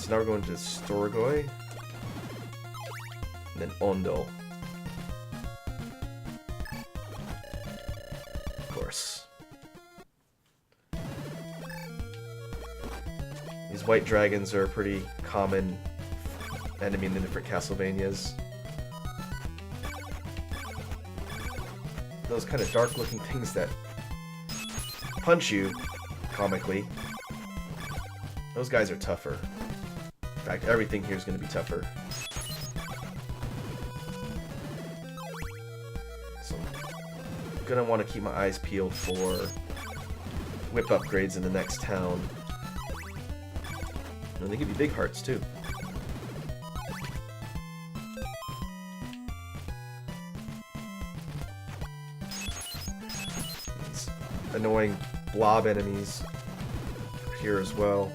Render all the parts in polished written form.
so now we're going to Storgoi. And then Ondo. Of course. These white dragons are a pretty common enemy in the different Castlevanias. Those kind of dark-looking things that punch you, comically. Those guys are tougher. In fact, everything here is going to be tougher. So I'm going to want to keep my eyes peeled for whip upgrades in the next town. And they give you big hearts, too. These annoying blob enemies here as well.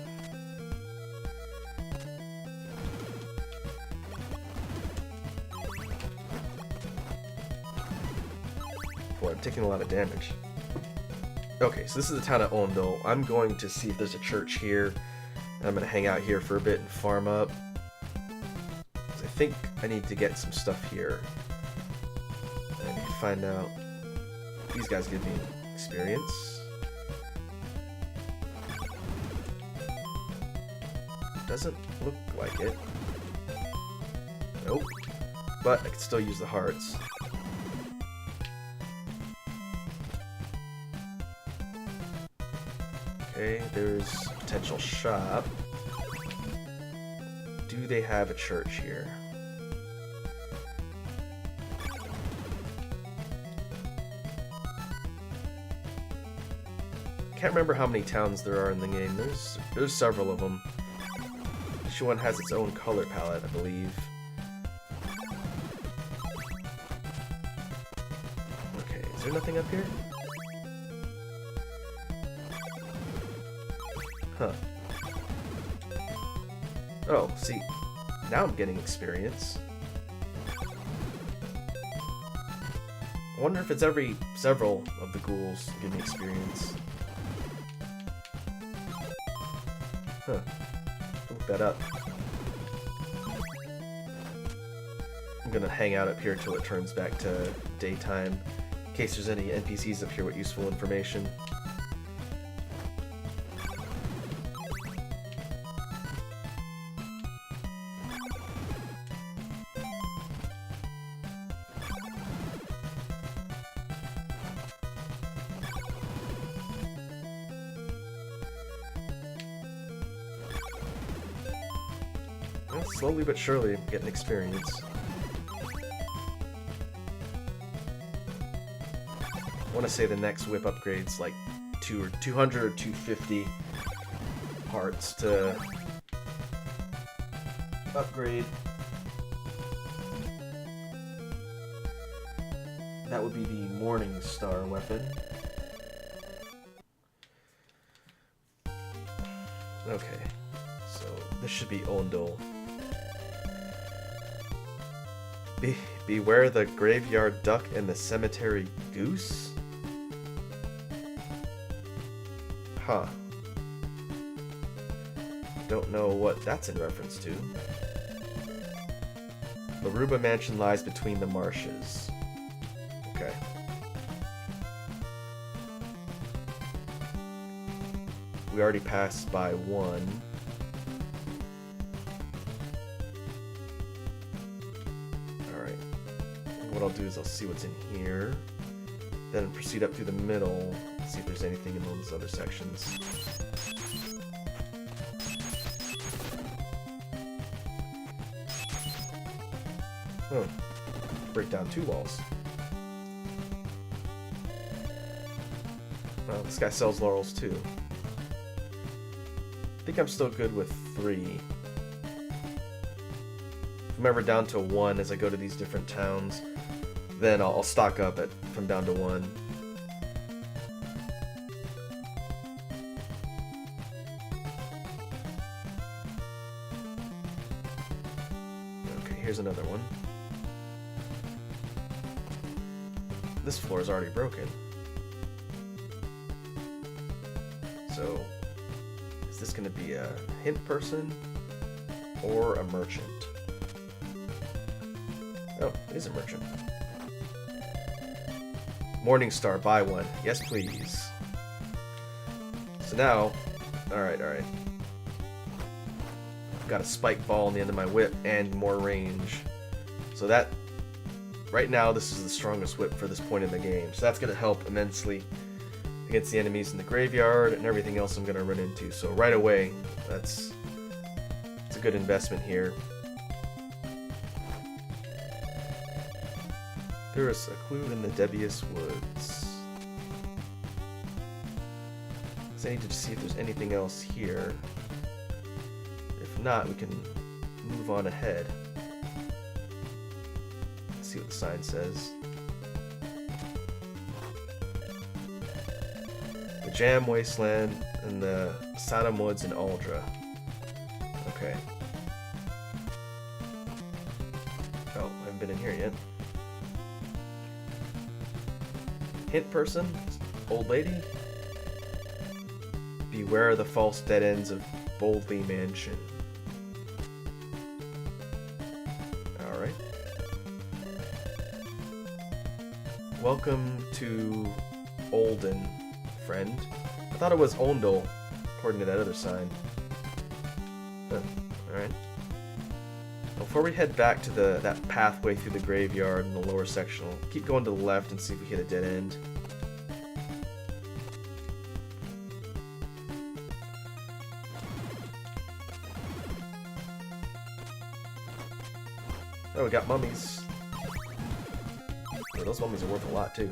Boy, I'm taking a lot of damage. Okay, so this is the town of Ondo. I'm going to see if there's a church here. I'm going to hang out here for a bit and farm up. I think I need to get some stuff here. I need to find out. These guys give me experience. Doesn't look like it. Nope. But I can still use the hearts. Okay, there's a potential shop. Do they have a church here? Can't remember how many towns there are in the game. There's several of them. Each one has its own color palette, I believe. Okay, is there nothing up here? Huh. Oh, see, now I'm getting experience. I wonder if it's several of the ghouls give me experience. Huh. Look that up. I'm gonna hang out up here till it turns back to daytime, in case there's any NPCs up here with useful information. Slowly but surely, I'm getting experience. I want to say the next whip upgrade's like 200 or 250 hearts to upgrade. That would be the Morning Star weapon. Okay, so this should be Ondo. Beware the graveyard duck and the cemetery goose? Huh. Don't know what that's in reference to. Laruba Mansion lies between the marshes. Okay. We already passed by one. What I'll do is I'll see what's in here, then proceed up through the middle, see if there's anything in those other sections. Oh, break down 2 walls. Well, this guy sells laurels too. I think I'm still good with 3. If I'm ever down to 1 as I go to these different towns, then I'll stock up from down to 1. Okay, here's another one. This floor is already broken. So, is this going to be a hint person? or a merchant? Oh, it is a merchant. Morningstar, buy one. Yes, please. So now, alright. Got a spike ball on the end of my whip and more range. So that, right now, this is the strongest whip for this point in the game. So that's going to help immensely against the enemies in the graveyard and everything else I'm going to run into. So right away, it's a good investment here. There is a clue in the Debius Woods. So I need to see if there's anything else here. If not, we can move on ahead. Let's see what the sign says. The Jam Wasteland and the Sodom Woods in Aldra. Okay. Oh, I haven't been in here yet. Hint person? Old lady? Beware the false dead ends of Boldly Mansion. Alright. Welcome to Olden, friend. I thought it was Ondel, according to that other sign. Alright. Before we head back to that pathway through the graveyard in the lower section, we'll keep going to the left and see if we hit a dead end. Oh, we got mummies. Yeah, those mummies are worth a lot, too.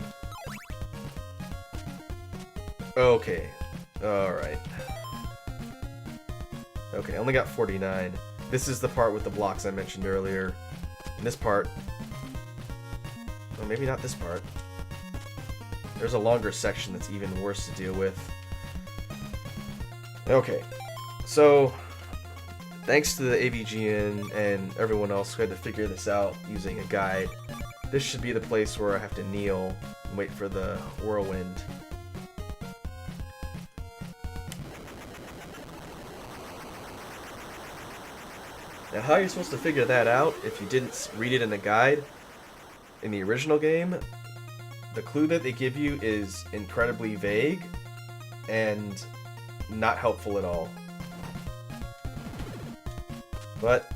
Okay. Alright. Okay, I only got 49. This is the part with the blocks I mentioned earlier. And this part... Well, maybe not this part. There's a longer section that's even worse to deal with. Okay. So... Thanks to the AVGN and everyone else who had to figure this out using a guide, this should be the place where I have to kneel and wait for the whirlwind. Now, how you're supposed to figure that out if you didn't read it in the guide in the original game, the clue that they give you is incredibly vague and not helpful at all. But,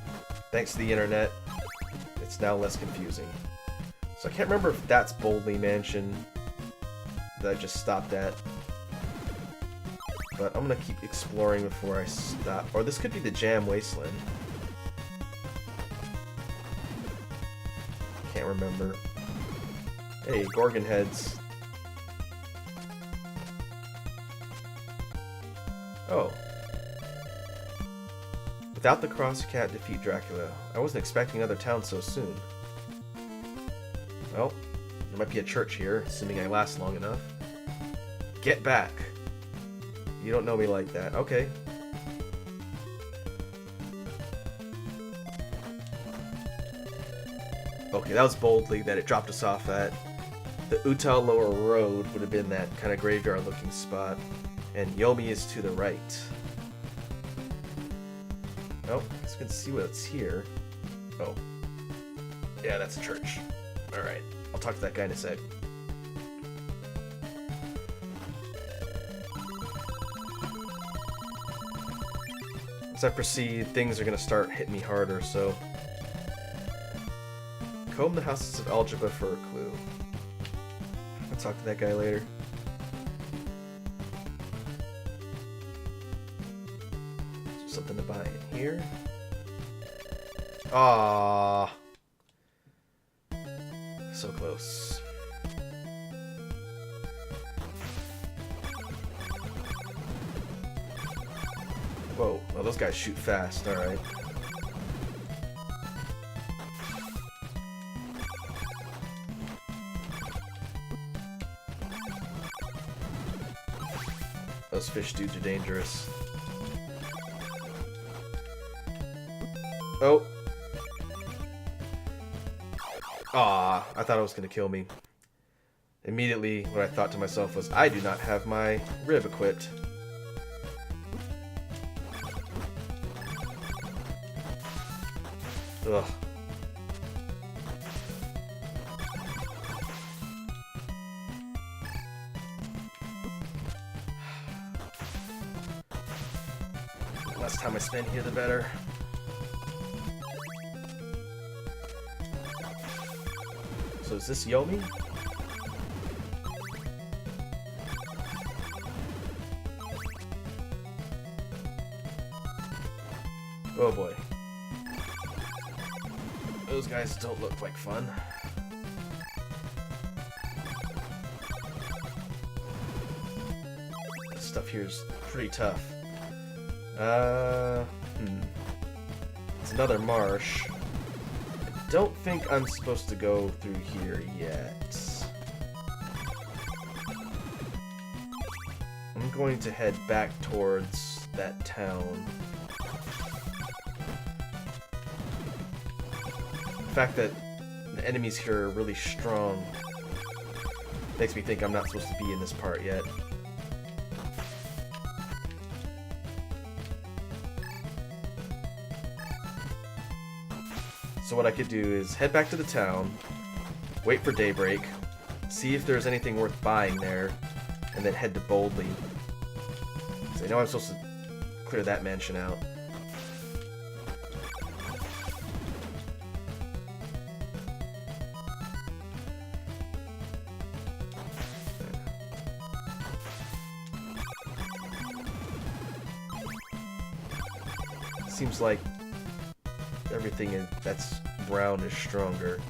thanks to the internet, it's now less confusing. So I can't remember if that's Boldly Mansion that I just stopped at. But I'm gonna keep exploring before I stop. Or this could be the Jam Wasteland. Can't remember. Hey, Gorgon heads. Oh. Without the cross, you can't defeat Dracula. I wasn't expecting another town so soon. Well, there might be a church here, assuming I last long enough. Get back. You don't know me like that. Okay. Okay, that was Boldly that it dropped us off at. The Utal Lower Road would have been that kind of graveyard-looking spot. And Yomi is to the right. Oh, let's go see what's here. Oh. Yeah, that's a church. Alright, I'll talk to that guy in a sec. As I proceed, things are going to start hitting me harder, so... Comb the houses of Algebra for a clue. I'll talk to that guy later. Something to buy in here. Ah, so close. Whoa, well, those guys shoot fast, alright. Those fish dudes are dangerous. Oh. Ah, I thought it was going to kill me. Immediately, what I thought to myself was, I do not have my rib equipped. Ugh. The less time I spend here, the better. So is this Yomi? Oh boy. Those guys don't look like fun. This stuff here is pretty tough. It's another marsh. I don't think I'm supposed to go through here yet. I'm going to head back towards that town. The fact that the enemies here are really strong makes me think I'm not supposed to be in this part yet. So what I could do is head back to the town, wait for daybreak, see if there's anything worth buying there, and then head to Boldly. So I know I'm supposed to clear that mansion out. Seems like everything that's brown is stronger.